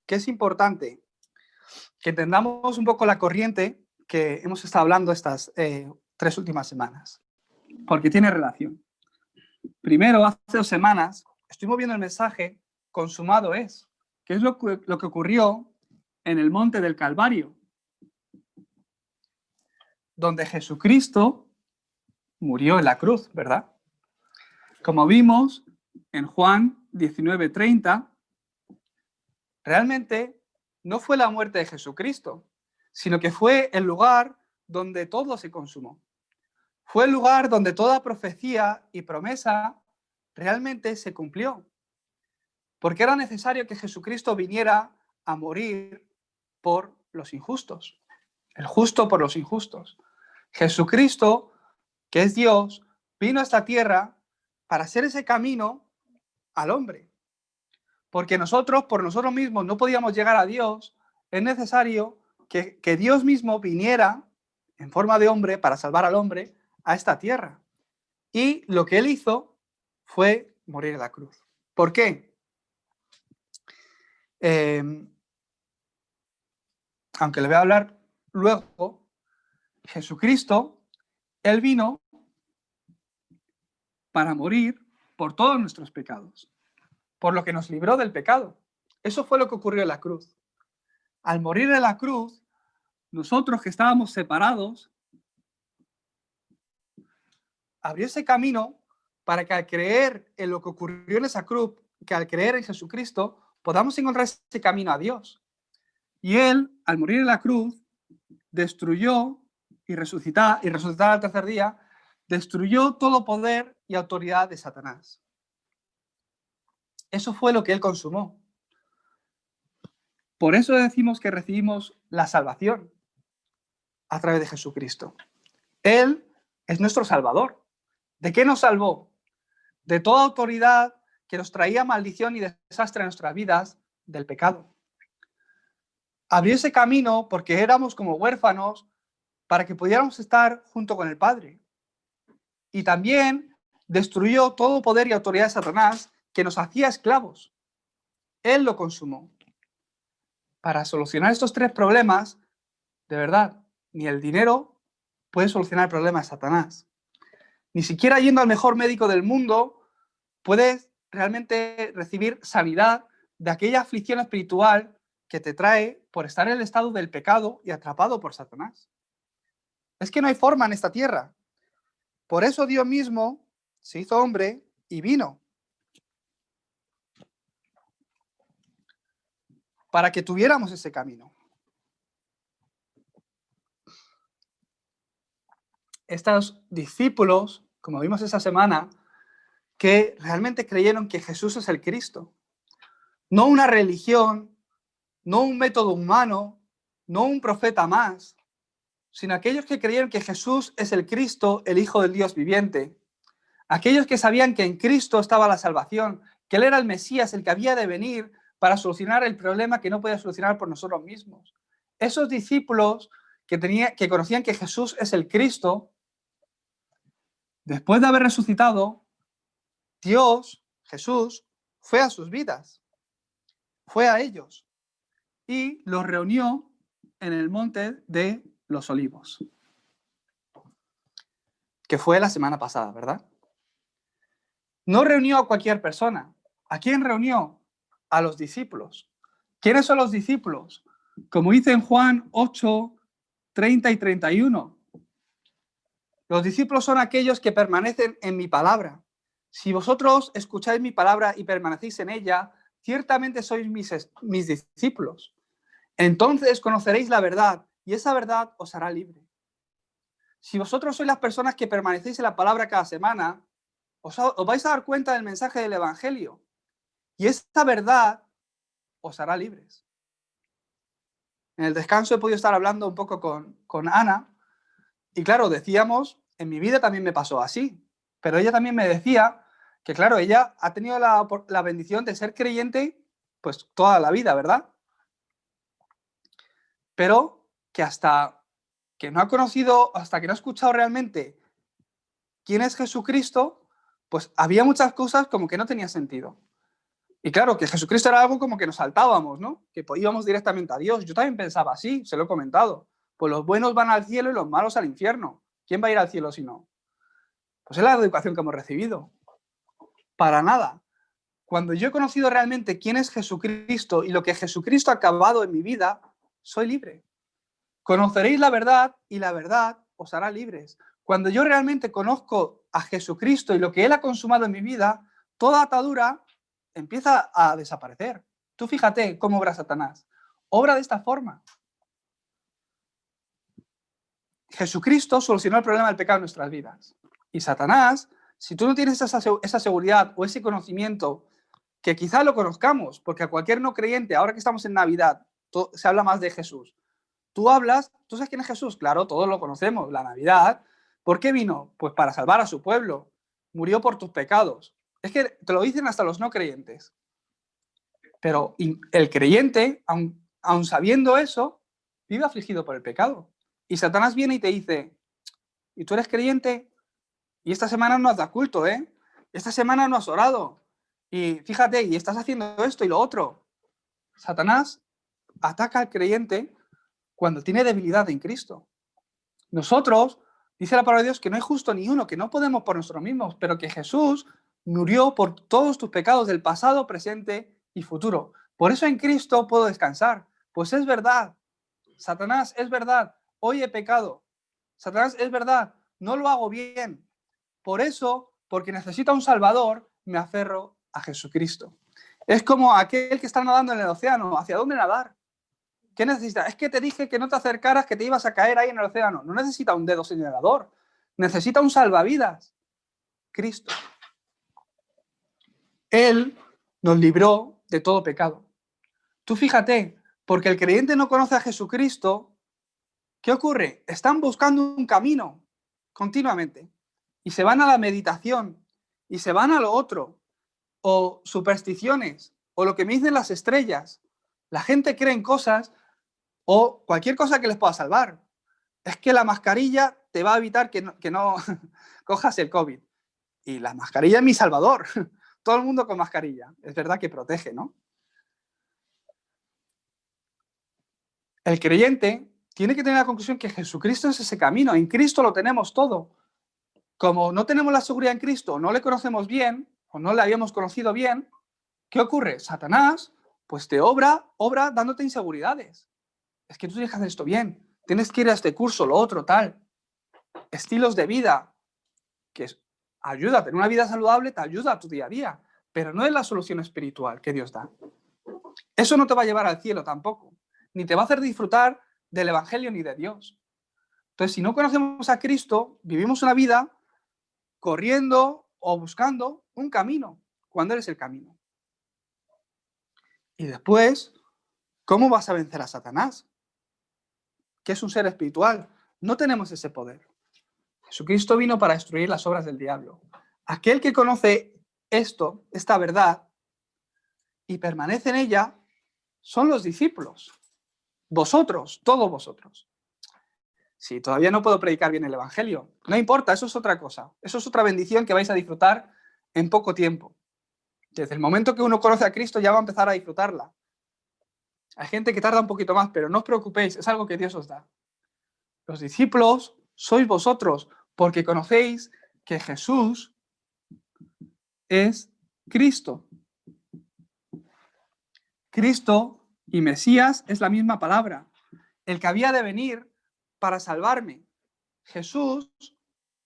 que es importante que entendamos un poco la corriente que hemos estado hablando estas 3 últimas semanas, porque tiene relación. Primero, hace 2 semanas, estuvimos viendo el mensaje consumado es, que es lo que ocurrió en el monte del Calvario, donde Jesucristo murió en la cruz, ¿verdad? Como vimos en Juan 19:30, realmente no fue la muerte de Jesucristo, sino que fue el lugar donde todo se consumó. Fue el lugar donde toda profecía y promesa realmente se cumplió. Porque era necesario que Jesucristo viniera a morir por los injustos. El justo por los injustos. Jesucristo, que es Dios, vino a esta tierra para hacer ese camino al hombre. Porque nosotros, por nosotros mismos, no podíamos llegar a Dios. Es necesario que Dios mismo viniera en forma de hombre para salvar al hombre a esta tierra. Y lo que él hizo fue morir en la cruz. ¿Por qué? Aunque le voy a hablar luego, Jesucristo, él vino para morir por todos nuestros pecados, por lo que nos libró del pecado. Eso fue lo que ocurrió en la cruz. Al morir en la cruz, nosotros que estábamos separados, abrió ese camino para que al creer en lo que ocurrió en esa cruz, que al creer en Jesucristo, podamos encontrar ese camino a Dios. Y él, al morir en la cruz, destruyó y resucitar al tercer día, destruyó todo poder y autoridad de Satanás. Eso fue lo que él consumó. Por eso decimos que recibimos la salvación a través de Jesucristo. Él es nuestro Salvador. ¿De qué nos salvó? De toda autoridad que nos traía maldición y desastre en nuestras vidas, del pecado. Abrió ese camino porque éramos como huérfanos para que pudiéramos estar junto con el Padre. Y también destruyó todo poder y autoridad de Satanás que nos hacía esclavos. Él lo consumó. Para solucionar estos 3 problemas, de verdad, ni el dinero puede solucionar el problema de Satanás. Ni siquiera yendo al mejor médico del mundo puedes realmente recibir sanidad de aquella aflicción espiritual que te trae por estar en el estado del pecado y atrapado por Satanás. Es que no hay forma en esta tierra. Por eso Dios mismo se hizo hombre y vino. Para que tuviéramos ese camino. Estos discípulos, como vimos esa semana, que realmente creyeron que Jesús es el Cristo. No una religión, no un método humano, no un profeta más, sino aquellos que creyeron que Jesús es el Cristo, el Hijo del Dios viviente. Aquellos que sabían que en Cristo estaba la salvación, que Él era el Mesías, el que había de venir para solucionar el problema que no podía solucionar por nosotros mismos. Esos discípulos que conocían que Jesús es el Cristo, después de haber resucitado, Dios, Jesús, fue a sus vidas, fue a ellos y los reunió en el monte de los Olivos, que fue la semana pasada, ¿verdad? No reunió a cualquier persona. ¿A quién reunió? A los discípulos. ¿Quiénes son los discípulos? Como dice en Juan 8, 30 y 31. Los discípulos son aquellos que permanecen en mi palabra. Si vosotros escucháis mi palabra y permanecéis en ella, ciertamente sois mis discípulos. Entonces conoceréis la verdad y esa verdad os hará libre. Si vosotros sois las personas que permanecéis en la palabra cada semana, os vais a dar cuenta del mensaje del Evangelio y esta verdad os hará libres. En el descanso he podido estar hablando un poco con Ana y claro, decíamos, en mi vida también me pasó así, pero ella también me decía que claro, ella ha tenido la bendición de ser creyente pues toda la vida, ¿verdad? Pero que hasta que no ha conocido, hasta que no ha escuchado realmente quién es Jesucristo, pues había muchas cosas como que no tenía sentido. Y claro, que Jesucristo era algo como que nos saltábamos, ¿no? Que íbamos directamente a Dios. Yo también pensaba así, se lo he comentado. Pues los buenos van al cielo y los malos al infierno. ¿Quién va a ir al cielo si no? Pues es la educación que hemos recibido. Para nada. Cuando yo he conocido realmente quién es Jesucristo y lo que Jesucristo ha acabado en mi vida, soy libre. Conoceréis la verdad y la verdad os hará libres. Cuando yo realmente conozco a Jesucristo y lo que Él ha consumado en mi vida, toda atadura empieza a desaparecer. Tú fíjate cómo obra Satanás. Obra de esta forma. Jesucristo solucionó el problema del pecado en nuestras vidas. Y Satanás, si tú no tienes esa seguridad o ese conocimiento, que quizá lo conozcamos, porque a cualquier no creyente, ahora que estamos en Navidad, se habla más de Jesús. Tú hablas, ¿tú sabes quién es Jesús? Claro, todos lo conocemos, la Navidad. ¿Por qué vino? Pues para salvar a su pueblo. Murió por tus pecados. Es que te lo dicen hasta los no creyentes. Pero el creyente, aun sabiendo eso, vive afligido por el pecado. Y Satanás viene y te dice, ¿y tú eres creyente? Y esta semana no has dado culto, ¿eh? Esta semana no has orado. Y fíjate, y estás haciendo esto y lo otro. Satanás ataca al creyente cuando tiene debilidad en Cristo. Nosotros, dice la palabra de Dios, que no hay justo ni uno, que no podemos por nosotros mismos, pero que Jesús murió por todos tus pecados del pasado, presente y futuro. Por eso en Cristo puedo descansar. Pues es verdad. Satanás, es verdad. Hoy he pecado. Satanás, es verdad. No lo hago bien. Por eso, porque necesito un Salvador, me aferro a Jesucristo. Es como aquel que está nadando en el océano. ¿Hacia dónde nadar? ¿Qué necesita? Es que te dije que no te acercaras, que te ibas a caer ahí en el océano. No necesita un dedo señalador. Necesita un salvavidas. Cristo. Él nos libró de todo pecado. Tú fíjate, porque el creyente no conoce a Jesucristo, ¿qué ocurre? Están buscando un camino continuamente. Y se van a la meditación. Y se van a lo otro. O supersticiones. O lo que me dicen las estrellas. La gente cree en cosas o cualquier cosa que les pueda salvar. Es que la mascarilla te va a evitar que no cojas el COVID. Y la mascarilla es mi salvador. Todo el mundo con mascarilla. Es verdad que protege, ¿no? El creyente tiene que tener la conclusión que Jesucristo es ese camino. En Cristo lo tenemos todo. Como no tenemos la seguridad en Cristo, no le conocemos bien, o no le habíamos conocido bien, ¿qué ocurre? Satanás, pues te obra dándote inseguridades. Es que tú tienes que hacer esto bien. Tienes que ir a este curso, lo otro, tal. Estilos de vida, que ayuda a tener una vida saludable, te ayuda a tu día a día, pero no es la solución espiritual que Dios da. Eso no te va a llevar al cielo tampoco, ni te va a hacer disfrutar del Evangelio ni de Dios. Entonces, si no conocemos a Cristo, vivimos una vida corriendo o buscando un camino, cuando eres el camino. Y después, ¿cómo vas a vencer a Satanás? Que es un ser espiritual. No tenemos ese poder. Jesucristo vino para destruir las obras del diablo. Aquel que conoce esta verdad, y permanece en ella, son los discípulos. Vosotros, todos vosotros. Si todavía no puedo predicar bien el Evangelio, no importa, eso es otra cosa. Eso es otra bendición que vais a disfrutar en poco tiempo. Desde el momento que uno conoce a Cristo ya va a empezar a disfrutarla. Hay gente que tarda un poquito más, pero no os preocupéis, es algo que Dios os da. Los discípulos sois vosotros, porque conocéis que Jesús es Cristo. Cristo y Mesías es la misma palabra. El que había de venir para salvarme. Jesús,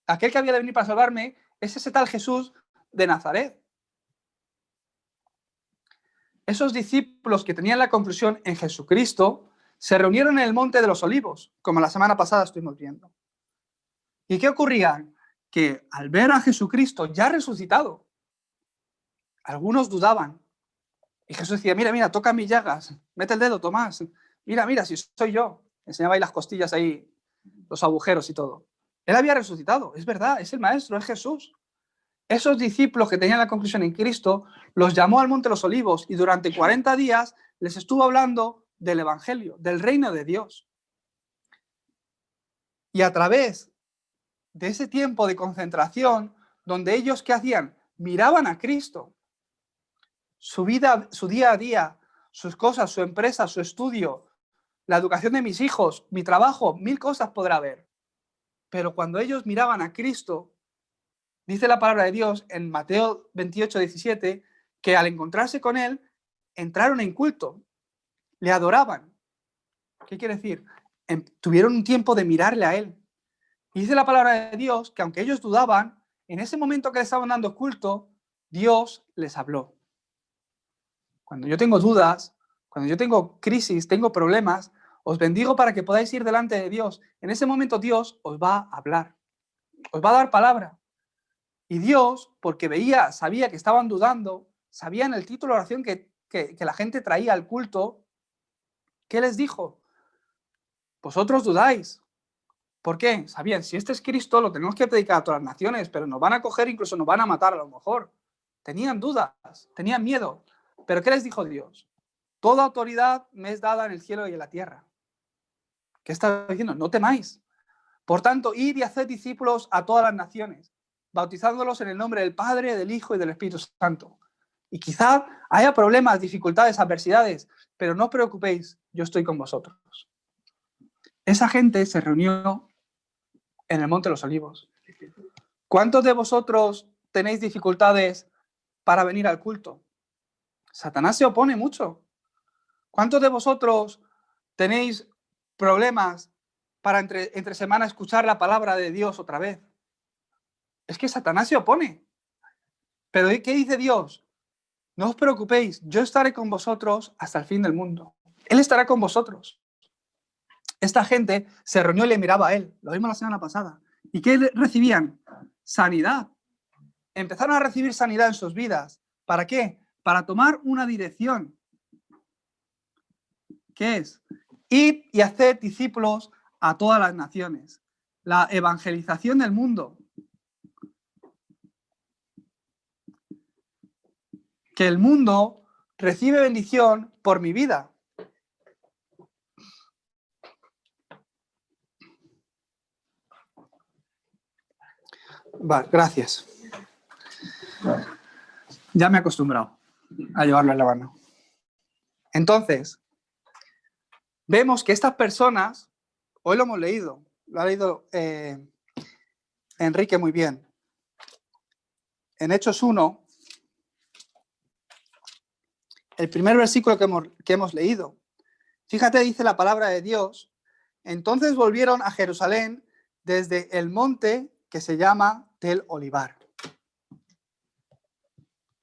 aquel que había de venir para salvarme, es ese tal Jesús de Nazaret. Esos discípulos que tenían la conclusión en Jesucristo se reunieron en el Monte de los Olivos, como la semana pasada estuvimos viendo. ¿Y qué ocurría? Que al ver a Jesucristo ya resucitado, algunos dudaban. Y Jesús decía, mira, mira, toca mis llagas, mete el dedo, Tomás, mira, mira, si soy yo. Enseñaba ahí las costillas, ahí, los agujeros y todo. Él había resucitado, es verdad, es el Maestro, es Jesús. Esos discípulos que tenían la conclusión en Cristo, los llamó al Monte de los Olivos y durante 40 días les estuvo hablando del Evangelio, del reino de Dios. Y a través de ese tiempo de concentración, donde ellos, ¿qué hacían? Miraban a Cristo. su vida, su día a día, sus cosas, su empresa, su estudio, la educación de mis hijos, mi trabajo, 1000 cosas podrá haber. Pero cuando ellos miraban a Cristo, dice la palabra de Dios en Mateo 28, 17, que al encontrarse con Él, entraron en culto, le adoraban. ¿Qué quiere decir? Tuvieron un tiempo de mirarle a Él. Y dice la palabra de Dios que aunque ellos dudaban, en ese momento que le estaban dando culto, Dios les habló. Cuando yo tengo dudas, cuando yo tengo crisis, tengo problemas, os bendigo para que podáis ir delante de Dios. En ese momento Dios os va a hablar, os va a dar palabra. Y Dios, porque sabía que estaban dudando, sabía en el título de oración que la gente traía al culto, ¿qué les dijo? Vosotros dudáis. ¿Por qué? Sabían, si este es Cristo, lo tenemos que predicar a todas las naciones, pero nos van a coger, incluso nos van a matar a lo mejor. Tenían dudas, tenían miedo. ¿Pero qué les dijo Dios? Toda autoridad me es dada en el cielo y en la tierra. ¿Qué está diciendo? No temáis. Por tanto, id y haced discípulos a todas las naciones, bautizándolos en el nombre del Padre, del Hijo y del Espíritu Santo. Y quizá haya problemas, dificultades, adversidades, pero no os preocupéis, yo estoy con vosotros. Esa gente se reunió en el Monte de los Olivos. ¿Cuántos de vosotros tenéis dificultades para venir al culto? Satanás se opone mucho. ¿Cuántos de vosotros tenéis problemas para entre semana escuchar la palabra de Dios otra vez? Es que Satanás se opone. Pero ¿qué dice Dios? No os preocupéis, yo estaré con vosotros hasta el fin del mundo. Él estará con vosotros. Esta gente se reunió y le miraba a él. Lo vimos la semana pasada. ¿Y qué recibían? Sanidad. Empezaron a recibir sanidad en sus vidas. ¿Para qué? Para tomar una dirección. ¿Qué es? Id y haced discípulos a todas las naciones. La evangelización del mundo. Que el mundo recibe bendición por mi vida. Vale, gracias. Ya me he acostumbrado a llevarlo en la mano. Entonces, vemos que estas personas, hoy lo hemos leído, lo ha leído Enrique muy bien. En Hechos 1, el primer versículo que hemos leído, fíjate, dice la palabra de Dios, entonces volvieron a Jerusalén desde el monte que se llama del Olivar.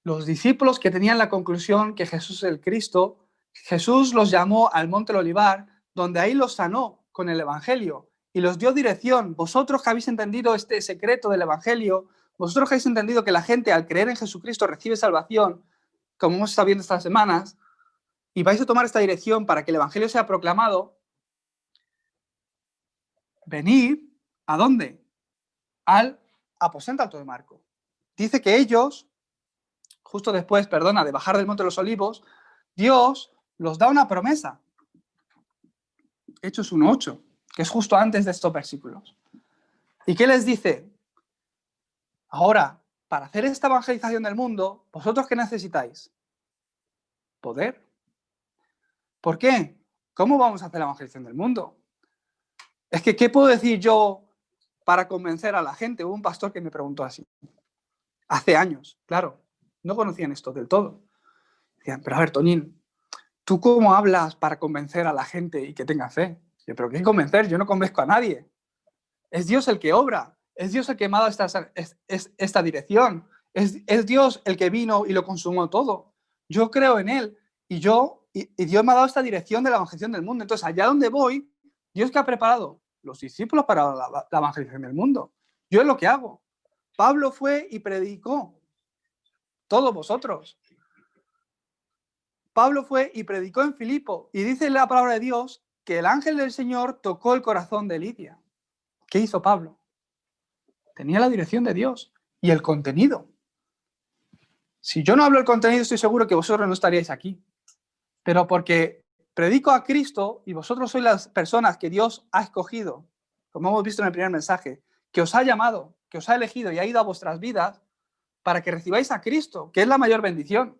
Los discípulos que tenían la conclusión que Jesús es el Cristo, Jesús los llamó al monte del Olivar, donde ahí los sanó con el Evangelio y los dio dirección. Vosotros que habéis entendido este secreto del Evangelio, vosotros que habéis entendido que la gente al creer en Jesucristo recibe salvación, como hemos estado viendo estas semanas, y vais a tomar esta dirección para que el Evangelio sea proclamado, venid, ¿a dónde? Al aposento alto de Marco. Dice que ellos, justo después, de bajar del Monte de los Olivos, Dios los da una promesa. Hechos 1:8, que es justo antes de estos versículos. ¿Y qué les dice? Ahora, para hacer esta evangelización del mundo, ¿vosotros qué necesitáis? Poder. ¿Por qué? ¿Cómo vamos a hacer la evangelización del mundo? Es que, ¿qué puedo decir yo para convencer a la gente? Hubo un pastor que me preguntó así. Hace años, claro. No conocían esto del todo. Decían, pero a ver, Toñín, ¿tú cómo hablas para convencer a la gente y que tenga fe? Yo, ¿pero qué convencer? Yo no convenzco a nadie. Es Dios el que obra. Es Dios el que me ha dado esta dirección. Es Dios el que vino y lo consumó todo. Yo creo en Él y Dios me ha dado esta dirección de la evangelización del mundo. Entonces, allá donde voy, Dios que ha preparado los discípulos para la evangelización del mundo. Yo es lo que hago. Pablo fue y predicó. Todos vosotros. Pablo fue y predicó en Filipo. Y dice la palabra de Dios que el ángel del Señor tocó el corazón de Lidia. ¿Qué hizo Pablo? Tenía la dirección de Dios y el contenido. Si yo no hablo el contenido, estoy seguro que vosotros no estaríais aquí. Pero porque predico a Cristo y vosotros sois las personas que Dios ha escogido, como hemos visto en el primer mensaje, que os ha llamado, que os ha elegido y ha ido a vuestras vidas para que recibáis a Cristo, que es la mayor bendición.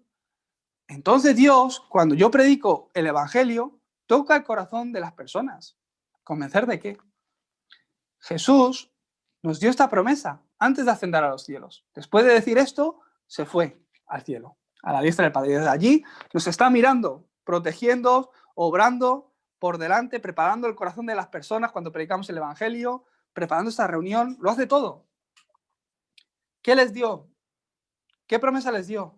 Entonces Dios, cuando yo predico el Evangelio, toca el corazón de las personas. ¿Convencer de qué? Jesús nos dio esta promesa antes de ascender a los cielos. Después de decir esto, se fue al cielo, a la diestra del Padre. Y desde allí nos está mirando, protegiendo, obrando por delante, preparando el corazón de las personas cuando predicamos el Evangelio, preparando esta reunión. Lo hace todo. ¿Qué les dio? ¿Qué promesa les dio?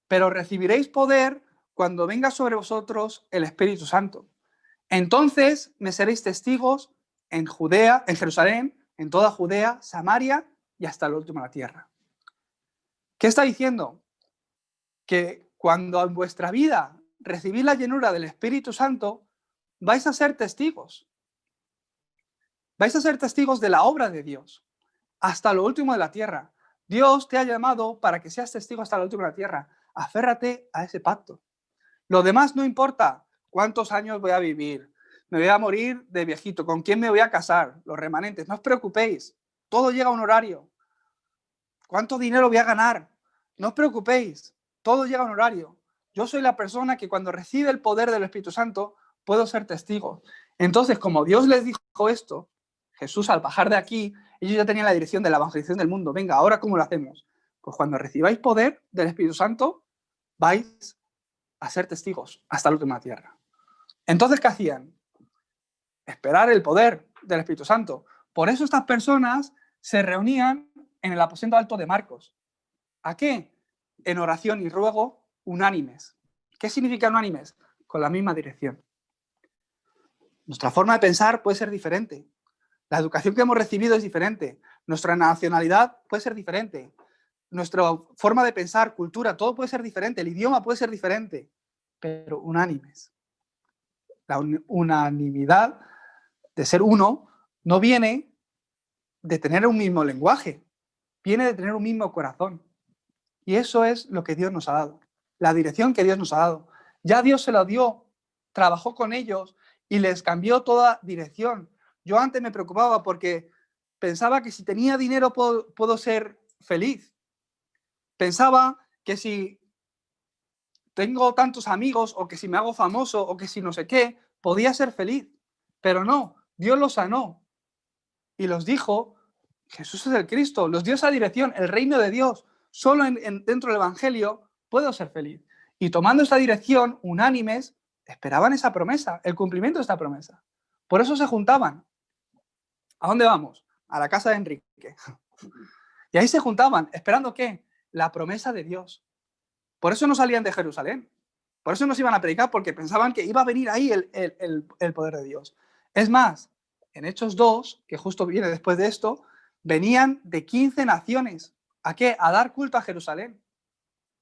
Pero recibiréis poder cuando venga sobre vosotros el Espíritu Santo. Entonces me seréis testigos en Judea, en Jerusalén, en toda Judea, Samaria y hasta el último de la tierra. ¿Qué está diciendo? Que cuando en vuestra vida recibís la llenura del Espíritu Santo, vais a ser testigos. Vais a ser testigos de la obra de Dios hasta lo último de la tierra. Dios te ha llamado para que seas testigo hasta lo último de la tierra. Aférrate a ese pacto. Lo demás no importa. ¿Cuántos años voy a vivir? Me voy a morir de viejito. ¿Con quién me voy a casar? Los remanentes. No os preocupéis. Todo llega a un horario. ¿Cuánto dinero voy a ganar? No os preocupéis. Todo llega a un horario. Yo soy la persona que cuando recibe el poder del Espíritu Santo puedo ser testigo. Entonces, como Dios les dijo esto, Jesús al bajar de aquí, ellos ya tenían la dirección de la evangelización del mundo. Venga, ¿ahora cómo lo hacemos? Pues cuando recibáis poder del Espíritu Santo, vais a ser testigos hasta la última tierra. Entonces, ¿qué hacían? Esperar el poder del Espíritu Santo. Por eso estas personas se reunían en el aposento alto de Marcos. ¿A qué? En oración y ruego unánimes. ¿Qué significa unánimes? Con la misma dirección. Nuestra forma de pensar puede ser diferente. La educación que hemos recibido es diferente. Nuestra nacionalidad puede ser diferente. Nuestra forma de pensar, cultura, todo puede ser diferente. El idioma puede ser diferente. Pero unánimes. La unanimidad de ser uno no viene de tener un mismo lenguaje, viene de tener un mismo corazón. Y eso es lo que Dios nos ha dado, la dirección que Dios nos ha dado. Ya Dios se lo dio, trabajó con ellos y les cambió toda dirección. Yo antes me preocupaba porque pensaba que si tenía dinero puedo ser feliz. Pensaba que si tengo tantos amigos o que si me hago famoso o que si no sé qué, podía ser feliz. Pero no, Dios los sanó y los dijo, Jesús es el Cristo, los dio esa dirección, el reino de Dios. Solo dentro del Evangelio puedo ser feliz. Y tomando esta dirección, unánimes, esperaban esa promesa, el cumplimiento de esta promesa. Por eso se juntaban. ¿A dónde vamos? A la casa de Enrique. Y ahí se juntaban, esperando ¿qué? La promesa de Dios. Por eso no salían de Jerusalén. Por eso no se iban a predicar, porque pensaban que iba a venir ahí el poder de Dios. Es más, en Hechos 2, que justo viene después de esto, venían de 15 naciones. ¿A qué? A dar culto a Jerusalén.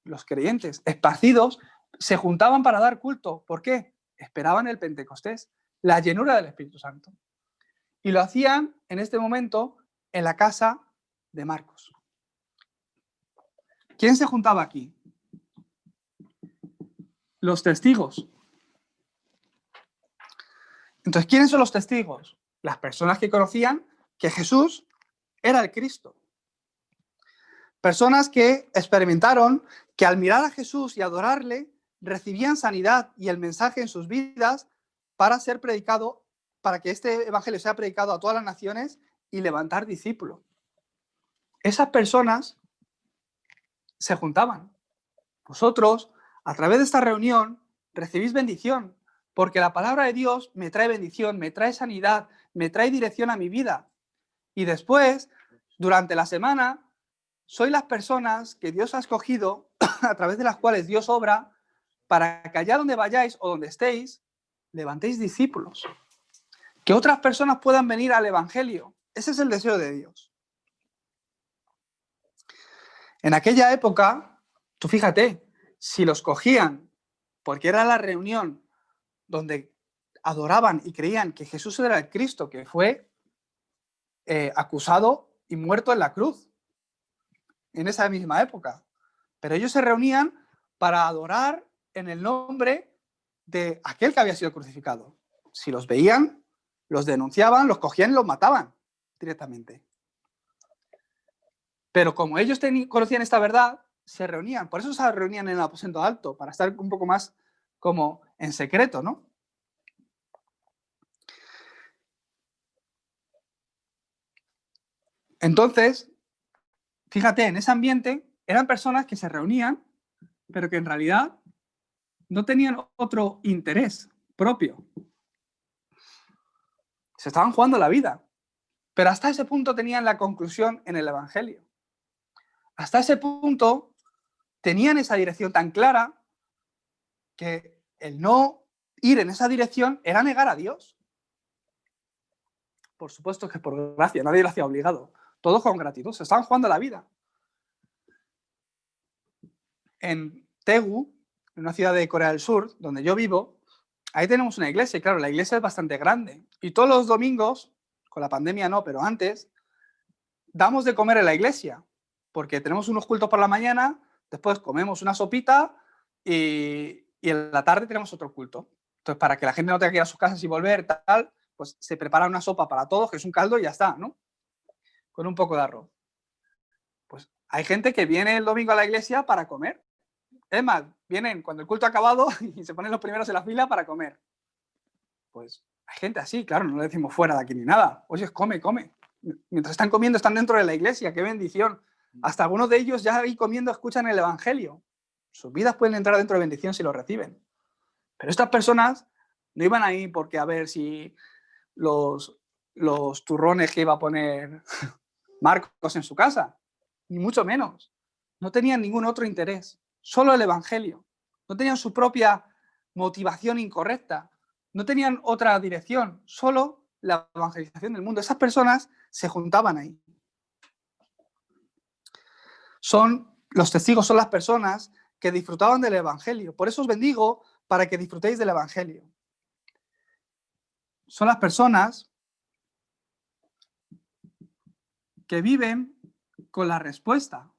Los creyentes, esparcidos, se juntaban para dar culto. ¿Por qué? Esperaban el Pentecostés, la llenura del Espíritu Santo. Y lo hacían en este momento en la casa de Marcos. ¿Quién se juntaba aquí? Los testigos. Entonces, ¿quiénes son los testigos? Las personas que conocían que Jesús era el Cristo. Personas que experimentaron que al mirar a Jesús y adorarle, recibían sanidad y el mensaje en sus vidas para ser predicado, para que este evangelio sea predicado a todas las naciones y levantar discípulos. Esas personas se juntaban. Vosotros, a través de esta reunión, recibís bendición, porque la palabra de Dios me trae bendición, me trae sanidad, me trae dirección a mi vida. Y después, durante la semana, soy las personas que Dios ha escogido, a través de las cuales Dios obra, para que allá donde vayáis o donde estéis, levantéis discípulos. Que otras personas puedan venir al Evangelio. Ese es el deseo de Dios. En aquella época, tú fíjate, si los cogían, porque era la reunión donde adoraban y creían que Jesús era el Cristo, que fue acusado y muerto en la cruz, en esa misma época. Pero ellos se reunían para adorar en el nombre de aquel que había sido crucificado. Si los veían, los denunciaban, los cogían y los mataban directamente. Pero como ellos conocían esta verdad, se reunían. Por eso se reunían en el aposento alto, para estar un poco más como en secreto, ¿no? Entonces, fíjate, en ese ambiente eran personas que se reunían, pero que en realidad no tenían otro interés propio. Se estaban jugando la vida. Pero hasta ese punto tenían la conclusión en el Evangelio. Hasta ese punto tenían esa dirección tan clara que el no ir en esa dirección era negar a Dios. Por supuesto que por gracia, nadie lo hacía obligado. Todos con gratitud, se estaban jugando la vida. En Daegu, en una ciudad de Corea del Sur, donde yo vivo, ahí tenemos una iglesia, y claro, la iglesia es bastante grande. Y todos los domingos, con la pandemia no, pero antes, damos de comer en la iglesia, porque tenemos unos cultos por la mañana, después comemos una sopita y en la tarde tenemos otro culto. Entonces, para que la gente no tenga que ir a sus casas y volver, tal, pues se prepara una sopa para todos, que es un caldo y ya está, ¿no? Con un poco de arroz. Pues hay gente que viene el domingo a la iglesia para comer. Es más, vienen cuando el culto ha acabado y se ponen los primeros en la fila para comer. Pues hay gente así, claro, no le decimos fuera de aquí ni nada. Oye, come, come. Mientras están comiendo, están dentro de la iglesia, qué bendición. Hasta algunos de ellos ya ahí comiendo escuchan el Evangelio. Sus vidas pueden entrar dentro de bendición si lo reciben. Pero estas personas no iban ahí porque a ver si los turrones que iba a poner Marcos en su casa, ni mucho menos. No tenían ningún otro interés, solo el Evangelio. No tenían su propia motivación incorrecta, no tenían otra dirección, solo la evangelización del mundo. Esas personas se juntaban ahí. Los testigos son las personas que disfrutaban del Evangelio. Por eso os bendigo para que disfrutéis del Evangelio. Son las personas que viven con la respuesta.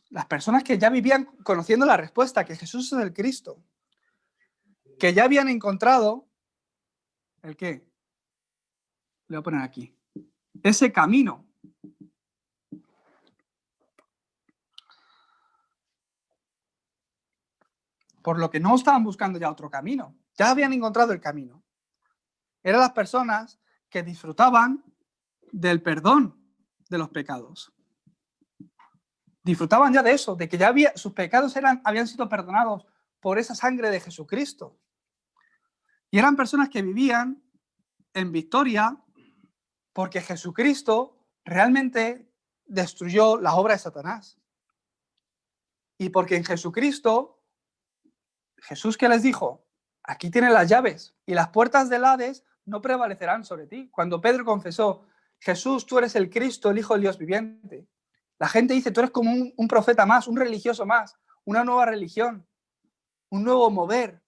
Las personas que ya vivían conociendo la respuesta, que Jesús es el Cristo. Que ya habían encontrado, ¿el qué? Le voy a poner aquí. Ese camino. Por lo que no estaban buscando ya otro camino. Ya habían encontrado el camino. Eran las personas que disfrutaban del perdón de los pecados. Disfrutaban ya de eso, de que ya sus pecados habían sido perdonados por esa sangre de Jesucristo. Y eran personas que vivían en victoria porque Jesucristo realmente destruyó la obra de Satanás. Y porque en Jesucristo, Jesús que les dijo, aquí tienen las llaves y las puertas del Hades no prevalecerán sobre ti. Cuando Pedro confesó, Jesús, tú eres el Cristo, el Hijo del Dios viviente. La gente dice, tú eres como un profeta más, un religioso más, una nueva religión, un nuevo mover.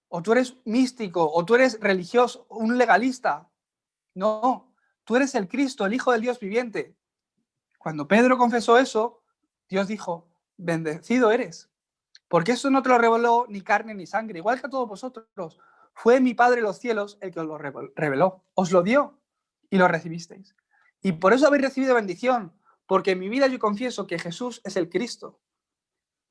O tú eres místico, o tú eres religioso, un legalista. No, tú eres el Cristo, el Hijo del Dios viviente. Cuando Pedro confesó eso, Dios dijo, bendecido eres. Porque eso no te lo reveló ni carne ni sangre, igual que a todos vosotros. Fue mi Padre en los cielos el que os lo reveló. Os lo dio y lo recibisteis. Y por eso habéis recibido bendición, porque en mi vida yo confieso que Jesús es el Cristo.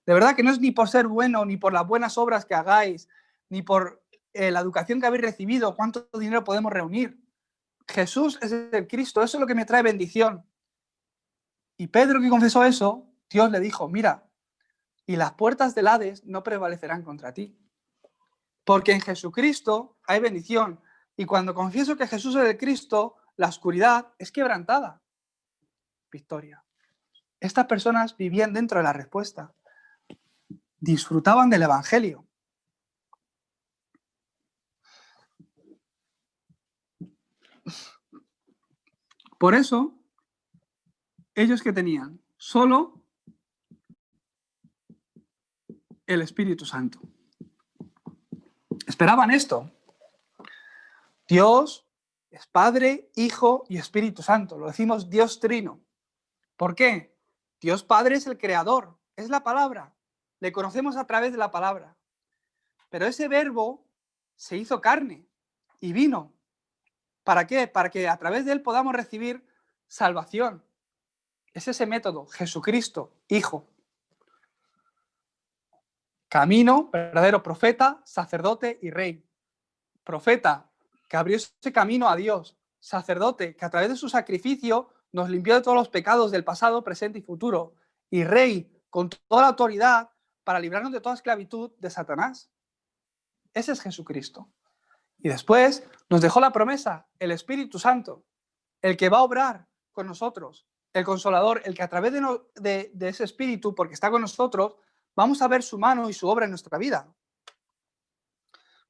De verdad que no es ni por ser bueno, ni por las buenas obras que hagáis, ni por la educación que habéis recibido, cuánto dinero podemos reunir. Jesús es el Cristo, eso es lo que me trae bendición. Y Pedro, que confesó eso, Dios le dijo, mira, y las puertas del Hades no prevalecerán contra ti. Porque en Jesucristo hay bendición. Y cuando confieso que Jesús es el Cristo, la oscuridad es quebrantada. Victoria. Estas personas vivían dentro de la respuesta. Disfrutaban del Evangelio. Por eso, ellos que tenían solo el Espíritu Santo. Esperaban esto. Dios es Padre, Hijo y Espíritu Santo. Lo decimos Dios Trino. ¿Por qué? Dios Padre es el creador, es la palabra. Le conocemos a través de la palabra. Pero ese verbo se hizo carne y vino. ¿Para qué? Para que a través de él podamos recibir salvación. Es ese método, Jesucristo, Hijo. Camino, verdadero profeta, sacerdote y rey. Profeta, que abrió ese camino a Dios. Sacerdote, que a través de su sacrificio nos limpió de todos los pecados del pasado, presente y futuro. Y rey, con toda la autoridad para librarnos de toda esclavitud de Satanás. Ese es Jesucristo. Y después nos dejó la promesa, el Espíritu Santo, el que va a obrar con nosotros, el Consolador, el que a través de ese Espíritu, porque está con nosotros, vamos a ver su mano y su obra en nuestra vida.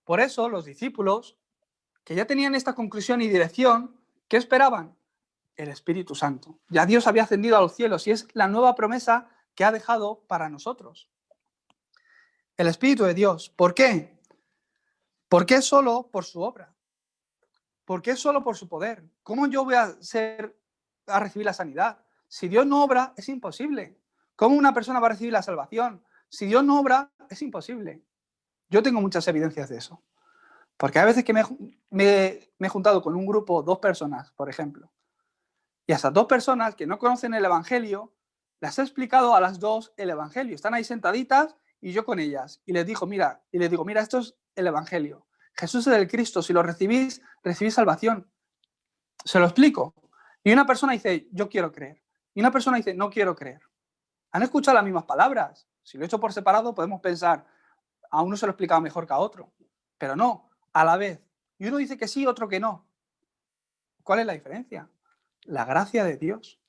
Por eso los discípulos, que ya tenían esta conclusión y dirección, ¿qué esperaban? El Espíritu Santo. Ya Dios había ascendido a los cielos y es la nueva promesa que ha dejado para nosotros. El Espíritu de Dios. ¿Por qué? ¿Por qué solo por su obra? ¿Por qué solo por su poder? ¿Cómo yo voy a recibir la sanidad? Si Dios no obra, es imposible. ¿Cómo una persona va a recibir la salvación? Si Dios no obra, es imposible. Yo tengo muchas evidencias de eso. Porque hay veces que me he juntado con un grupo, 2 personas, por ejemplo, y a esas 2 personas que no conocen el Evangelio, les he explicado a las 2 el Evangelio. Están ahí sentaditas y yo con ellas. Y les digo, mira, esto es el Evangelio. Jesús es el Cristo. Si lo recibís, recibís salvación. Se lo explico. Y una persona dice, yo quiero creer. Y una persona dice, no quiero creer. Han escuchado las mismas palabras. Si lo he hecho por separado, podemos pensar, a uno se lo he explicado mejor que a otro. Pero no, a la vez. Y uno dice que sí, otro que no. ¿Cuál es la diferencia? La gracia de Dios.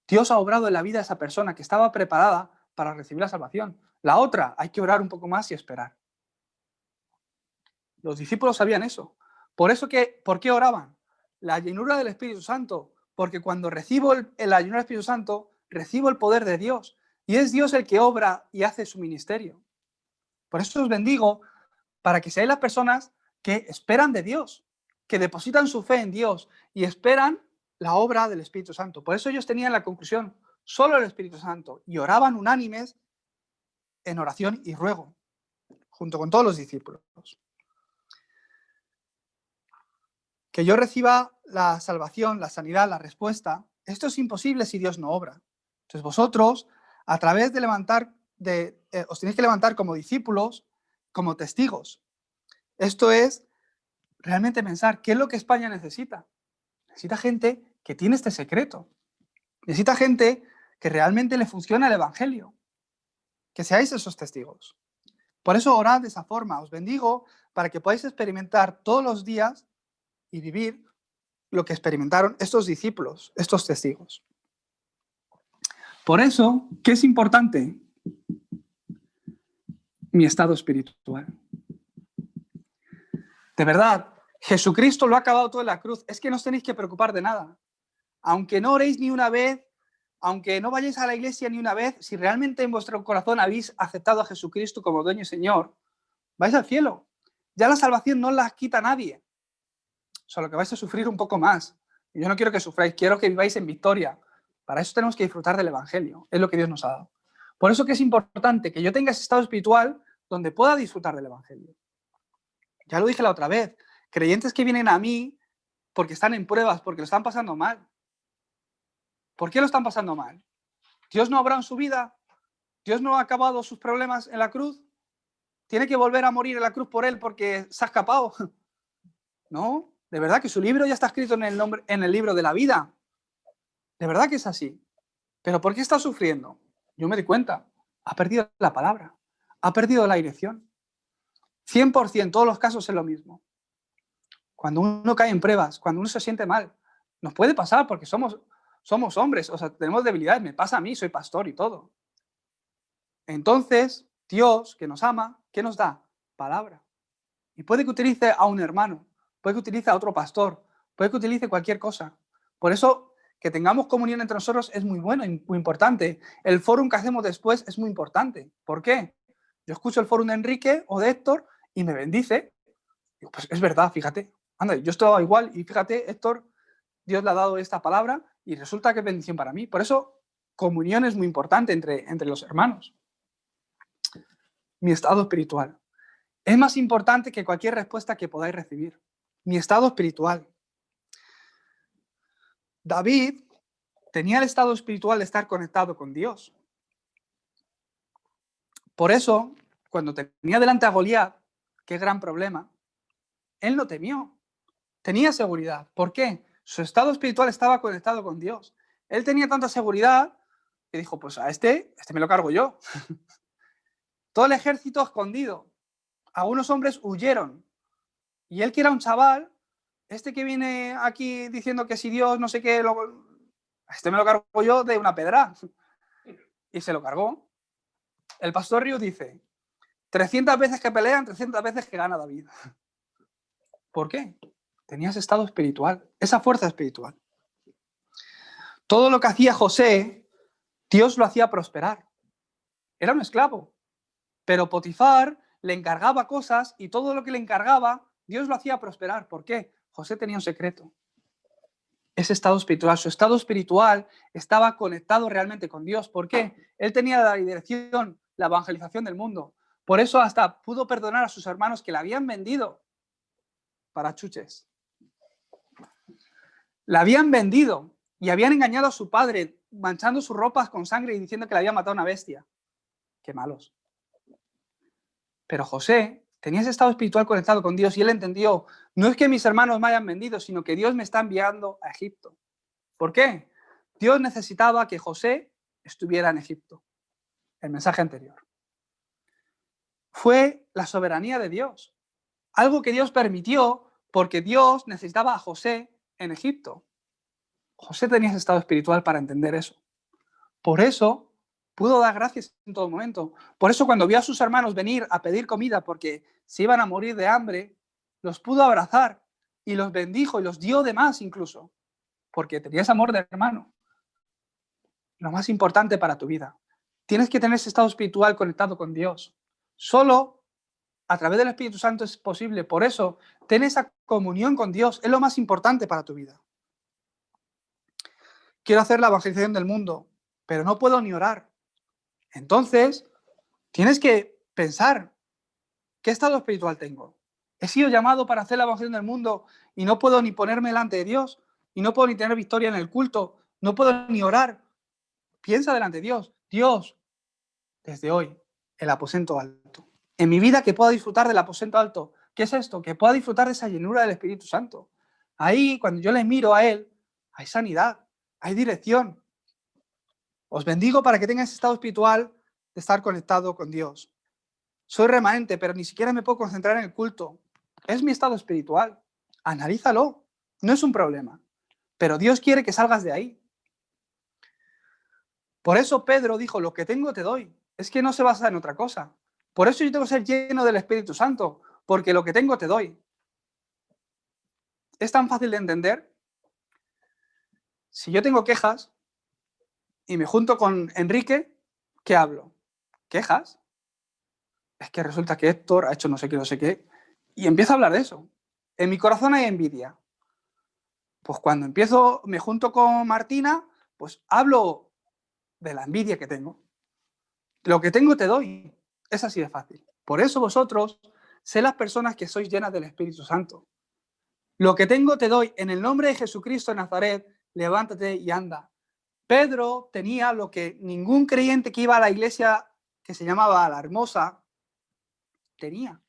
Dios ha obrado en la vida de esa persona que estaba preparada para recibir la salvación. La otra, hay que orar un poco más y esperar. Los discípulos sabían eso. ¿Por qué oraban? La llenura del Espíritu Santo. Porque cuando recibo la llenura del Espíritu Santo, recibo el poder de Dios. Y es Dios el que obra y hace su ministerio. Por eso os bendigo, para que seáis las personas que esperan de Dios, que depositan su fe en Dios y esperan la obra del Espíritu Santo. Por eso ellos tenían la conclusión, solo el Espíritu Santo, y oraban unánimes en oración y ruego, junto con todos los discípulos. Que yo reciba la salvación, la sanidad, la respuesta, esto es imposible si Dios no obra. Entonces vosotros, a través de os tenéis que levantar como discípulos, como testigos. Esto es realmente pensar, ¿qué es lo que España necesita? Necesita gente que tiene este secreto. Necesita gente que realmente le funciona el Evangelio. Que seáis esos testigos. Por eso orad de esa forma. Os bendigo para que podáis experimentar todos los días y vivir lo que experimentaron estos discípulos, estos testigos. Por eso, ¿qué es importante? Mi estado espiritual. De verdad, Jesucristo lo ha acabado todo en la cruz. Es que no os tenéis que preocupar de nada. Aunque no oréis ni una vez, aunque no vayáis a la iglesia ni una vez, si realmente en vuestro corazón habéis aceptado a Jesucristo como dueño y Señor, vais al cielo. Ya la salvación no la quita nadie. Solo que vais a sufrir un poco más. Y yo no quiero que sufráis, quiero que viváis en victoria. Para eso tenemos que disfrutar del Evangelio. Es lo que Dios nos ha dado. Por eso que es importante que yo tenga ese estado espiritual donde pueda disfrutar del Evangelio. Ya lo dije la otra vez. Creyentes que vienen a mí porque están en pruebas, porque lo están pasando mal. ¿Por qué lo están pasando mal? ¿Dios no ha obrado en su vida? ¿Dios no ha acabado sus problemas en la cruz? ¿Tiene que volver a morir en la cruz por él porque se ha escapado? No, de verdad que su libro ya está escrito en el libro de la vida. De verdad que es así. ¿Pero por qué está sufriendo? Yo me di cuenta. Ha perdido la palabra. Ha perdido la dirección. 100%, todos los casos es lo mismo. Cuando uno cae en pruebas, cuando uno se siente mal, nos puede pasar porque somos hombres, o sea, tenemos debilidades. Me pasa a mí, soy pastor y todo. Entonces, Dios, que nos ama, ¿qué nos da? Palabra. Y puede que utilice a un hermano, puede que utilice a otro pastor, puede que utilice cualquier cosa. Por eso, que tengamos comunión entre nosotros es muy bueno y muy importante. El fórum que hacemos después es muy importante. ¿Por qué? Yo escucho el fórum de Enrique o de Héctor y me bendice. Digo, pues es verdad, fíjate. Anda, yo estaba igual y fíjate, Héctor, Dios le ha dado esta palabra y resulta que es bendición para mí. Por eso, comunión es muy importante entre los hermanos. Mi estado espiritual. Es más importante que cualquier respuesta que podáis recibir. Mi estado espiritual. David tenía el estado espiritual de estar conectado con Dios. Por eso, cuando tenía delante a Goliat, qué gran problema, él no temió, tenía seguridad. ¿Por qué? Su estado espiritual estaba conectado con Dios. Él tenía tanta seguridad que dijo, pues a este me lo cargo yo. Todo el ejército escondido. Algunos hombres huyeron. Y él, que era un chaval, que viene aquí diciendo que si Dios no sé qué, a me lo cargo yo de una pedra. Y se lo cargó. El pastor Ríos dice, 300 veces que pelean, 300 veces que gana David. ¿Por qué? Tenía ese estado espiritual, esa fuerza espiritual. Todo lo que hacía José, Dios lo hacía prosperar. Era un esclavo, pero Potifar le encargaba cosas y todo lo que le encargaba, Dios lo hacía prosperar. ¿Por qué? José tenía un secreto. Ese estado espiritual, su estado espiritual estaba conectado realmente con Dios. ¿Por qué? Él tenía la dirección, la evangelización del mundo. Por eso hasta pudo perdonar a sus hermanos que le habían vendido para chuches. La habían vendido y habían engañado a su padre, manchando sus ropas con sangre y diciendo que le había matado una bestia. Qué malos. Pero José tenía ese estado espiritual conectado con Dios y él entendió, no es que mis hermanos me hayan vendido, sino que Dios me está enviando a Egipto. ¿Por qué? Dios necesitaba que José estuviera en Egipto. El mensaje anterior. Fue la soberanía de Dios. Algo que Dios permitió porque Dios necesitaba a José en Egipto. José tenía ese estado espiritual para entender eso. Por eso pudo dar gracias en todo momento. Por eso cuando vio a sus hermanos venir a pedir comida porque se iban a morir de hambre, los pudo abrazar y los bendijo y los dio de más incluso, porque tenía ese amor de hermano. Lo más importante para tu vida. Tienes que tener ese estado espiritual conectado con Dios. Solo a través del Espíritu Santo es posible. Por eso, ten esa comunión con Dios. Es lo más importante para tu vida. Quiero hacer la evangelización del mundo, pero no puedo ni orar. Entonces, tienes que pensar, ¿qué estado espiritual tengo? He sido llamado para hacer la evangelización del mundo y no puedo ni ponerme delante de Dios, y no puedo ni tener victoria en el culto, no puedo ni orar. Piensa delante de Dios. Dios, desde hoy, el aposento alto. En mi vida que pueda disfrutar del aposento alto. ¿Qué es esto? Que pueda disfrutar de esa llenura del Espíritu Santo. Ahí, cuando yo le miro a Él, hay sanidad, hay dirección. Os bendigo para que tengáis ese estado espiritual de estar conectado con Dios. Soy remanente, pero ni siquiera me puedo concentrar en el culto. Es mi estado espiritual. Analízalo. No es un problema. Pero Dios quiere que salgas de ahí. Por eso Pedro dijo, lo que tengo te doy. Es que no se basa en otra cosa. Por eso yo tengo que ser lleno del Espíritu Santo, porque lo que tengo te doy. Es tan fácil de entender. Si yo tengo quejas y me junto con Enrique, ¿qué hablo? ¿Quejas? Es que resulta que Héctor ha hecho no sé qué, no sé qué. Y empiezo a hablar de eso. En mi corazón hay envidia. Pues cuando me junto con Martina, pues hablo de la envidia que tengo. Lo que tengo te doy. Es así de fácil. Por eso vosotros, sé las personas que sois llenas del Espíritu Santo. Lo que tengo te doy. En el nombre de Jesucristo de Nazaret, levántate y anda. Pedro tenía lo que ningún creyente que iba a la iglesia que se llamaba La Hermosa tenía.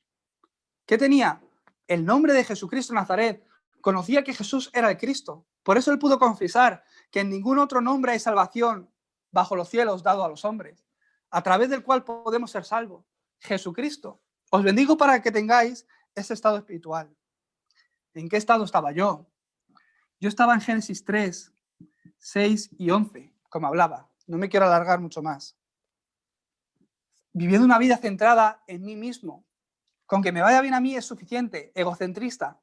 ¿Qué tenía? El nombre de Jesucristo de Nazaret. Conocía que Jesús era el Cristo. Por eso él pudo confesar que en ningún otro nombre hay salvación bajo los cielos dado a los hombres, a través del cual podemos ser salvos. Jesucristo. Os bendigo para que tengáis ese estado espiritual. ¿En qué estado estaba yo? Yo estaba en Génesis 3, 6 y 11, como hablaba. No me quiero alargar mucho más. Viviendo una vida centrada en mí mismo. Con que me vaya bien a mí es suficiente. Egocentrista.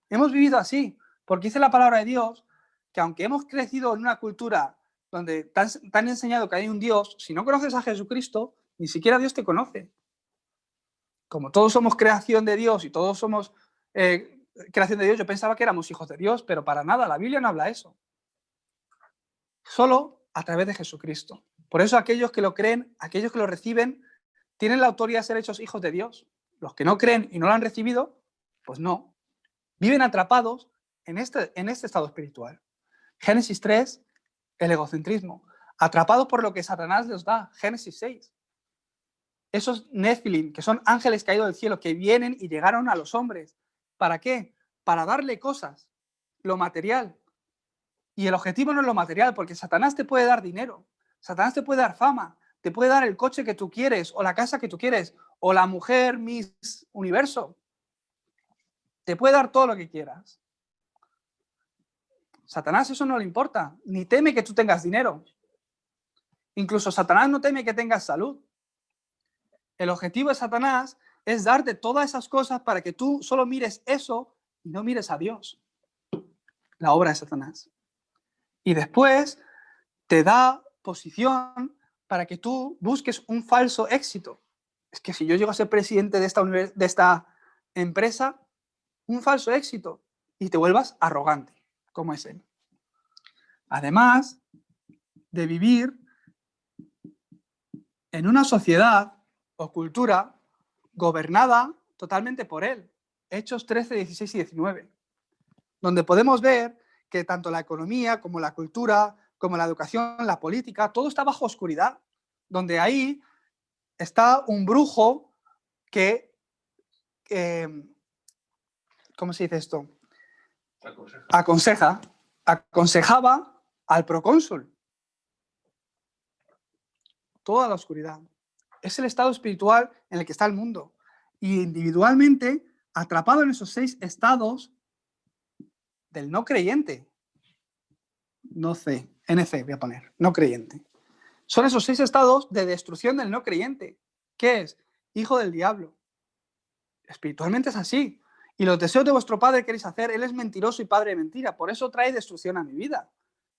Hemos vivido así, porque dice la palabra de Dios que aunque hemos crecido en una cultura donde te han enseñado que hay un Dios, si no conoces a Jesucristo, ni siquiera Dios te conoce. Como todos somos creación de Dios y todos somos creación de Dios, yo pensaba que éramos hijos de Dios, pero para nada, la Biblia no habla eso. Solo a través de Jesucristo. Por eso aquellos que lo creen, aquellos que lo reciben, tienen la autoridad de ser hechos hijos de Dios. Los que no creen y no lo han recibido, pues no. Viven atrapados en este estado espiritual. Génesis 3, el egocentrismo, atrapados por lo que Satanás les da, Génesis 6. Esos Nephilim, que son ángeles caídos del cielo, que vienen y llegaron a los hombres. ¿Para qué? Para darle cosas, lo material. Y el objetivo no es lo material, porque Satanás te puede dar dinero, Satanás te puede dar fama, te puede dar el coche que tú quieres, o la casa que tú quieres, o la mujer Miss Universo. Te puede dar todo lo que quieras. Satanás eso no le importa, ni teme que tú tengas dinero. Incluso Satanás no teme que tengas salud. El objetivo de Satanás es darte todas esas cosas para que tú solo mires eso y no mires a Dios. La obra de Satanás. Y después te da posición para que tú busques un falso éxito. Es que si yo llego a ser presidente de esta empresa, un falso éxito, y te vuelvas arrogante, como es él. Además de vivir en una sociedad o cultura gobernada totalmente por él. Hechos 13, 16 y 19. Donde podemos ver que tanto la economía como la cultura, como la educación, la política, todo está bajo oscuridad. Donde ahí está un brujo que, ¿cómo se dice esto? Aconsejaba al procónsul. Toda la oscuridad. Es el estado espiritual en el que está el mundo. Y individualmente, atrapado en esos 6 estados del no creyente. NC voy a poner, no creyente. Son esos 6 estados de destrucción del no creyente. ¿Qué es? Hijo del diablo. Espiritualmente es así. Y los deseos de vuestro padre queréis hacer, él es mentiroso y padre de mentira. Por eso trae destrucción a mi vida.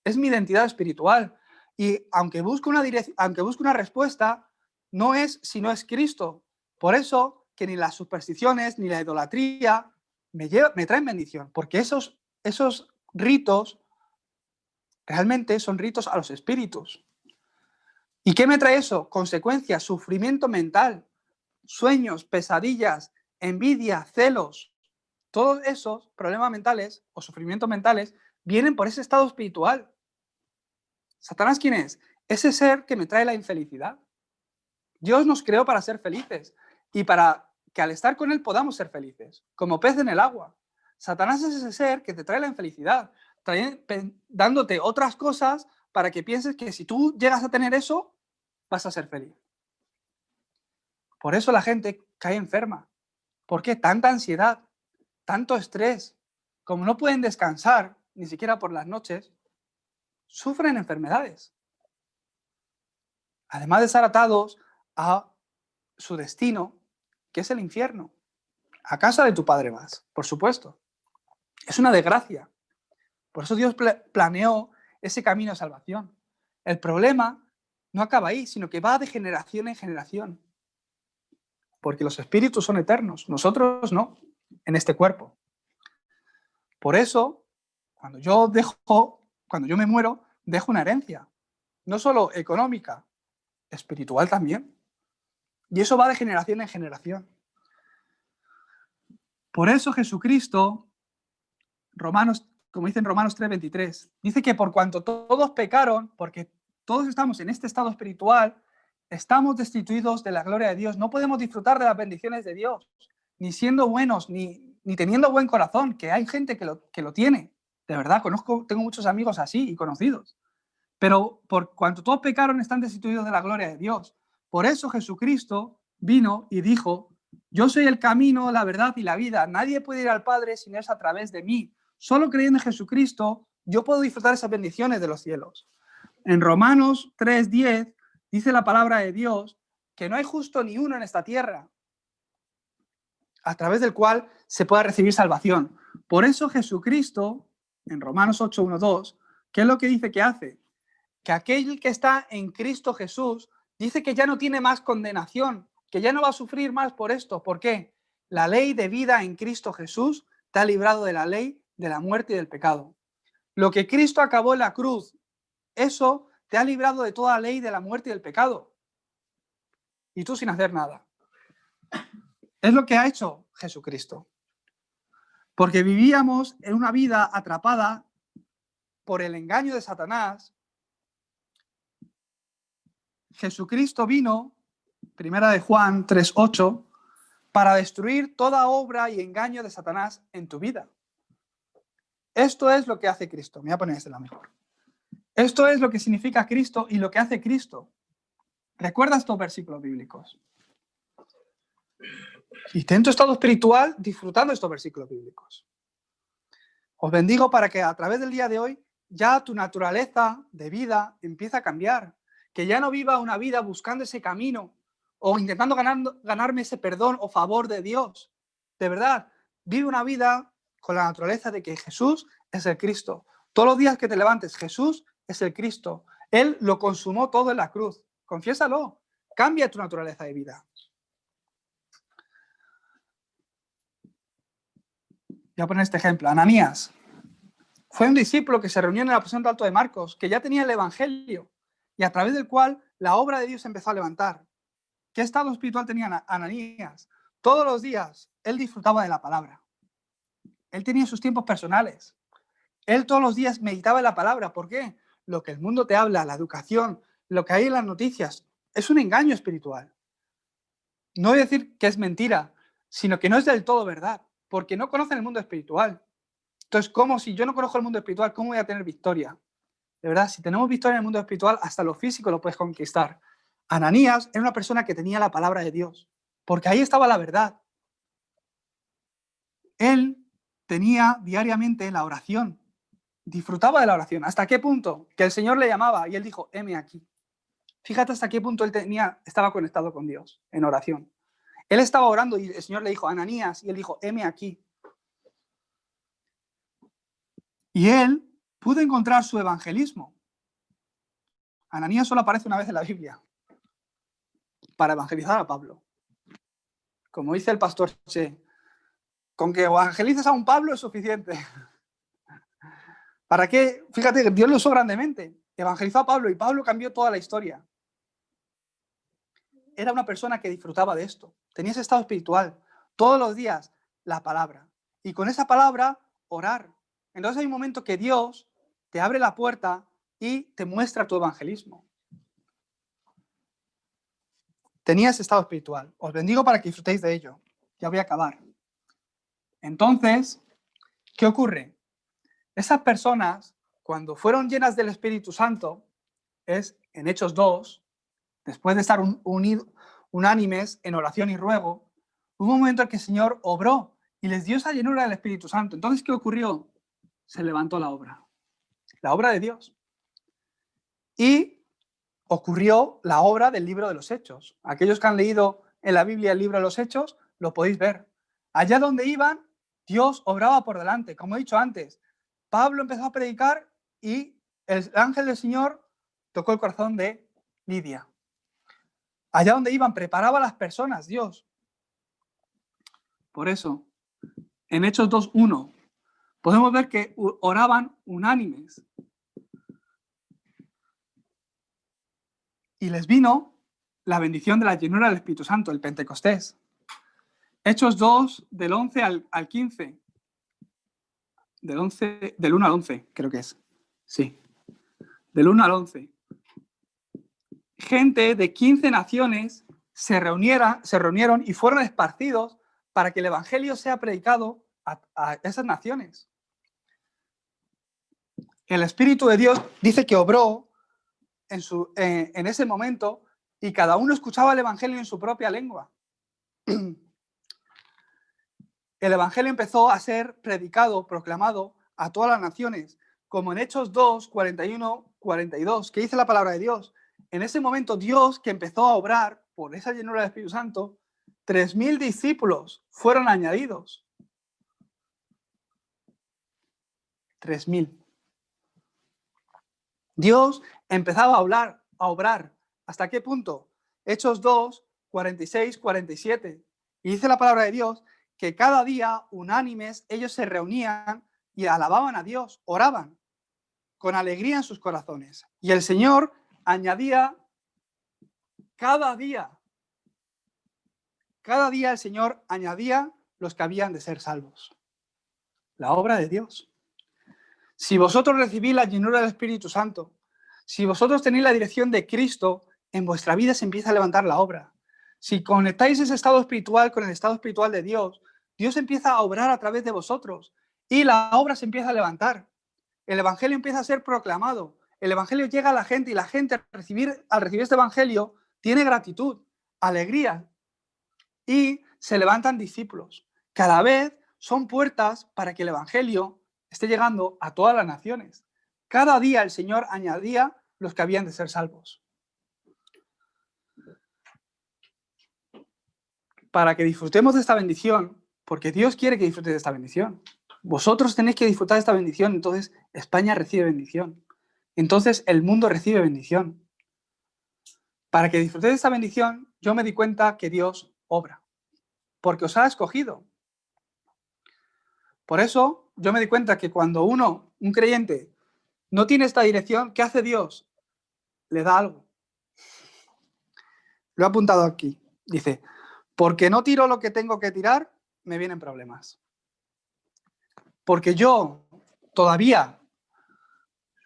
Es mi identidad espiritual. Y aunque busco una respuesta, no es si no es Cristo. Por eso que ni las supersticiones ni la idolatría me traen bendición. Porque esos ritos realmente son ritos a los espíritus. ¿Y qué me trae eso? Consecuencias, sufrimiento mental, sueños, pesadillas, envidia, celos. Todos esos problemas mentales o sufrimientos mentales vienen por ese estado espiritual. ¿Satanás quién es? Ese ser que me trae la infelicidad. Dios nos creó para ser felices y para que al estar con él podamos ser felices, como pez en el agua. Satanás es ese ser que te trae la infelicidad, dándote otras cosas para que pienses que si tú llegas a tener eso, vas a ser feliz. Por eso la gente cae enferma. ¿Por qué? Tanta ansiedad, tanto estrés. Como no pueden descansar, ni siquiera por las noches, sufren enfermedades. Además de estar atados a su destino, que es el infierno. A casa de tu padre vas, por supuesto. Es una desgracia. Por eso Dios planeó ese camino de salvación. El problema no acaba ahí, sino que va de generación en generación. Porque los espíritus son eternos, nosotros no, en este cuerpo. Por eso, cuando yo me muero, dejo una herencia. No solo económica, espiritual también. Y eso va de generación en generación. Por eso Jesucristo, como dice en Romanos 3:23, dice que por cuanto todos pecaron, porque todos estamos en este estado espiritual, estamos destituidos de la gloria de Dios. No podemos disfrutar de las bendiciones de Dios, ni siendo buenos, ni teniendo buen corazón, que hay gente que lo tiene. De verdad, tengo muchos amigos así y conocidos. Pero por cuanto todos pecaron, están destituidos de la gloria de Dios. Por eso Jesucristo vino y dijo: yo soy el camino, la verdad y la vida. Nadie puede ir al Padre si no es a través de mí. Solo creyendo en Jesucristo, yo puedo disfrutar esas bendiciones de los cielos. En Romanos 3:10 dice la palabra de Dios que no hay justo ni uno en esta tierra a través del cual se pueda recibir salvación. Por eso Jesucristo, en Romanos 8:1-2, ¿qué es lo que dice que hace? Que aquel que está en Cristo Jesús dice que ya no tiene más condenación, que ya no va a sufrir más por esto. ¿Por qué? La ley de vida en Cristo Jesús te ha librado de la ley de la muerte y del pecado. Lo que Cristo acabó en la cruz, eso te ha librado de toda la ley de la muerte y del pecado. Y tú sin hacer nada. Es lo que ha hecho Jesucristo. Porque vivíamos en una vida atrapada por el engaño de Satanás, Jesucristo vino, primera de Juan 3:8, para destruir toda obra y engaño de Satanás en tu vida. Esto es lo que hace Cristo. Me voy a poner este la mejor. Esto es lo que significa Cristo y lo que hace Cristo. Recuerda estos versículos bíblicos. Y ten tu estado espiritual disfrutando estos versículos bíblicos. Os bendigo para que a través del día de hoy ya tu naturaleza de vida empiece a cambiar. Que ya no viva una vida buscando ese camino o intentando ganarme ese perdón o favor de Dios. De verdad, vive una vida con la naturaleza de que Jesús es el Cristo. Todos los días que te levantes, Jesús es el Cristo. Él lo consumó todo en la cruz. Confiésalo. Cambia tu naturaleza de vida. Voy a poner este ejemplo. Ananías fue un discípulo que se reunió en el aposento alto de Marcos, que ya tenía el evangelio y a través del cual la obra de Dios empezó a levantar. ¿Qué estado espiritual tenía Ananías? Todos los días él disfrutaba de la palabra. Él tenía sus tiempos personales. Él todos los días meditaba en la palabra. ¿Por qué? Lo que el mundo te habla, la educación, lo que hay en las noticias, es un engaño espiritual. No voy a decir que es mentira, sino que no es del todo verdad, porque no conocen el mundo espiritual. Entonces, ¿cómo si yo no conozco el mundo espiritual, cómo voy a tener victoria? De verdad, si tenemos victoria en el mundo espiritual, hasta lo físico lo puedes conquistar. Ananías era una persona que tenía la palabra de Dios, porque ahí estaba la verdad. Él tenía diariamente la oración, disfrutaba de la oración. ¿Hasta qué punto? Que el Señor le llamaba y él dijo, heme aquí. Fíjate hasta qué punto él estaba conectado con Dios en oración. Él estaba orando y el Señor le dijo, Ananías, y él dijo, heme aquí. Y él pudo encontrar su evangelismo. Ananías solo aparece una vez en la Biblia para evangelizar a Pablo. Como dice el pastor Che, con que evangelices a un Pablo es suficiente. ¿Para qué? Fíjate, Dios lo usó grandemente. Evangelizó a Pablo y Pablo cambió toda la historia. Era una persona que disfrutaba de esto. Tenía ese estado espiritual. Todos los días, la palabra. Y con esa palabra, orar. Entonces hay un momento que Dios te abre la puerta y te muestra tu evangelismo. Tenía ese estado espiritual. Os bendigo para que disfrutéis de ello. Ya voy a acabar. Entonces, ¿qué ocurre? Esas personas, cuando fueron llenas del Espíritu Santo, es en Hechos 2, después de estar unánimes en oración y ruego, hubo un momento en que el Señor obró y les dio esa llenura del Espíritu Santo. Entonces, ¿qué ocurrió? Se levantó la obra de Dios. Y ocurrió la obra del libro de los Hechos. Aquellos que han leído en la Biblia el libro de los Hechos, lo podéis ver. Allá donde iban, Dios obraba por delante. Como he dicho antes, Pablo empezó a predicar y el ángel del Señor tocó el corazón de Lidia. Allá donde iban, preparaba a las personas, Dios. Por eso, en Hechos 2:1, podemos ver que oraban unánimes. Y les vino la bendición de la llenura del Espíritu Santo, el Pentecostés. Hechos 2, del 11 al 15. Del 1 al 11, creo que es. Sí. Del 1 al 11. Gente de 15 naciones se reunieron y fueron esparcidos para que el Evangelio sea predicado a esas naciones. El Espíritu de Dios dice que obró en ese momento y cada uno escuchaba el Evangelio en su propia lengua. El Evangelio empezó a ser predicado, proclamado a todas las naciones, como en Hechos 2, 41, 42, que dice la palabra de Dios. En ese momento Dios, que empezó a obrar por esa llenura del Espíritu Santo, 3.000 discípulos fueron añadidos. 3.000. Dios empezaba a obrar. ¿Hasta qué punto? Hechos 2, 46, 47. Y dice la palabra de Dios que cada día, unánimes, ellos se reunían y alababan a Dios, oraban con alegría en sus corazones. Y el Señor añadía cada día el Señor añadía los que habían de ser salvos. La obra de Dios. Si vosotros recibís la llenura del Espíritu Santo, si vosotros tenéis la dirección de Cristo, en vuestra vida se empieza a levantar la obra. Si conectáis ese estado espiritual con el estado espiritual de Dios, Dios empieza a obrar a través de vosotros y la obra se empieza a levantar. El evangelio empieza a ser proclamado. El evangelio llega a la gente y la gente al recibir este evangelio tiene gratitud, alegría y se levantan discípulos. Cada vez son puertas para que el evangelio esté llegando a todas las naciones. Cada día el Señor añadía los que habían de ser salvos. Para que disfrutemos de esta bendición, porque Dios quiere que disfrutes de esta bendición. Vosotros tenéis que disfrutar de esta bendición, entonces España recibe bendición. Entonces el mundo recibe bendición. Para que disfrutéis de esta bendición, yo me di cuenta que Dios obra, porque os ha escogido. Por eso yo me di cuenta que cuando un creyente, no tiene esta dirección, ¿qué hace Dios? Le da algo. Lo he apuntado aquí. Dice, porque no tiro lo que tengo que tirar, me vienen problemas. Porque yo todavía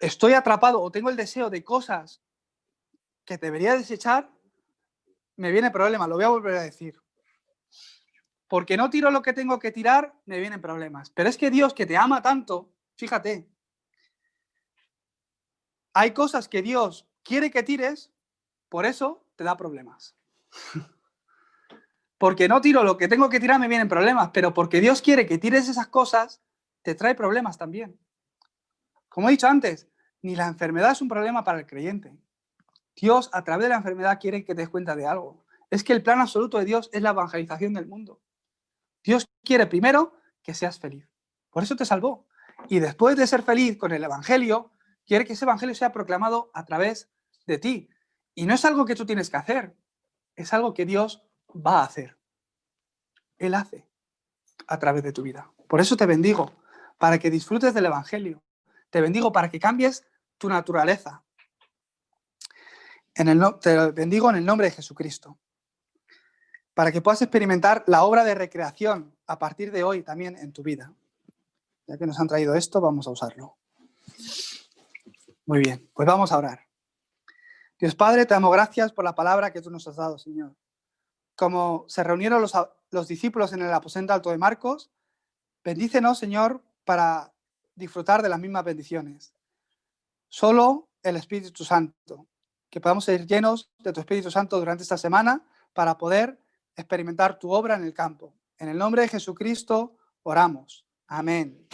estoy atrapado o tengo el deseo de cosas que debería desechar, me viene problema. Lo voy a volver a decir. Porque no tiro lo que tengo que tirar, me vienen problemas. Pero es que Dios, que te ama tanto, fíjate, hay cosas que Dios quiere que tires, por eso te da problemas. Porque no tiro lo que tengo que tirar, me vienen problemas, pero porque Dios quiere que tires esas cosas, te trae problemas también. Como he dicho antes, ni la enfermedad es un problema para el creyente. Dios, a través de la enfermedad, quiere que te des cuenta de algo. Es que el plan absoluto de Dios es la evangelización del mundo. Dios quiere primero que seas feliz. Por eso te salvó. Y después de ser feliz con el evangelio, quiere que ese evangelio sea proclamado a través de ti. Y no es algo que tú tienes que hacer, es algo que Dios va a hacer. Él hace a través de tu vida. Por eso te bendigo, para que disfrutes del evangelio. Te bendigo para que cambies tu naturaleza. Te bendigo en el nombre de Jesucristo. Para que puedas experimentar la obra de recreación a partir de hoy también en tu vida. Ya que nos han traído esto, vamos a usarlo. Muy bien, pues vamos a orar. Dios Padre, te damos gracias por la palabra que tú nos has dado, Señor. Como se reunieron los discípulos en el aposento alto de Marcos, bendícenos, Señor, para disfrutar de las mismas bendiciones. Solo el Espíritu Santo. Que podamos ser llenos de tu Espíritu Santo durante esta semana para poder experimentar tu obra en el campo. En el nombre de Jesucristo oramos. Amén.